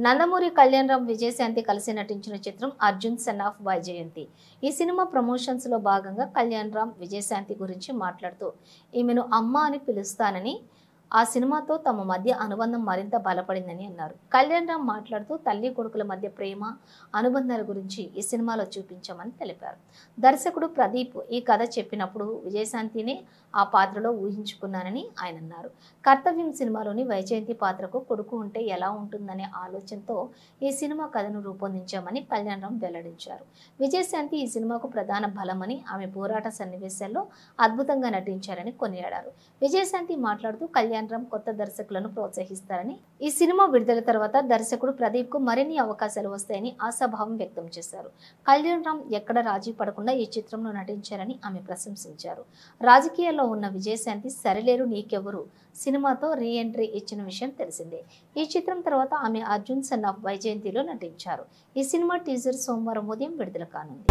నందమూరి కళ్యాణ్ రామ్ విజయశాంతి కలిసి నటించిన చిత్రం అర్జున్ సన్ ఆఫ్ వైజయంతి. ఈ సినిమా ప్రమోషన్స్ లో భాగంగా కళ్యాణ్ రామ్ విజయశాంతి గురించి మాట్లాడుతూ ఈమెను అమ్మ అని పిలుస్తానని, ఆ సినిమాతో తమ మధ్య అనుబంధం మరింత బలపడిందని అన్నారు. కళ్యాణ్ రామ్ మాట్లాడుతూ తల్లి కొడుకుల మధ్య ప్రేమ అనుబంధాల గురించి ఈ సినిమాలో చూపించామని తెలిపారు. దర్శకుడు ప్రదీప్ ఈ కథ చెప్పినప్పుడు విజయశాంతిని ఆ పాత్రలో ఊహించుకున్నానని ఆయన అన్నారు. కర్తవ్యం సినిమాలోని వైజయంతి పాత్రకు కొడుకు ఉంటే ఎలా ఉంటుందనే ఆలోచనతో ఈ సినిమా కథను రూపొందించామని కళ్యాణ్ రామ్ వెల్లడించారు. విజయశాంతి ఈ సినిమాకు ప్రధాన బలమని, ఆమె పోరాట సన్నివేశాల్లో అద్భుతంగా నటించారని కొనియాడారు. విజయశాంతి మాట్లాడుతూ కళ్యాణ్ రామ్ కొత్త దర్శకులను ప్రోత్సహిస్తారని, ఈ సినిమా విడుదల తర్వాత దర్శకుడు ప్రదీప్ కు మరిన్ని అవకాశాలు వస్తాయని ఆశాభావం వ్యక్తం చేశారు. కళ్యాణ్ రామ్ ఎక్కడ రాజీ పడకుండా ఈ చిత్రంలో నటించారని ఆమె ప్రశంసించారు. రాజకీయాల్లో ఉన్న విజయశాంతి సరిలేరు నీకెవరు సినిమాతో రీ ఎంట్రీ ఇచ్చిన విషయం తెలిసిందే. ఈ చిత్రం తర్వాత ఆమె అర్జున్ సన్ ఆఫ్ వైజయంతిలో నటించారు. ఈ సినిమా టీజర్ సోమవారం ఉదయం విడుదల కానుంది.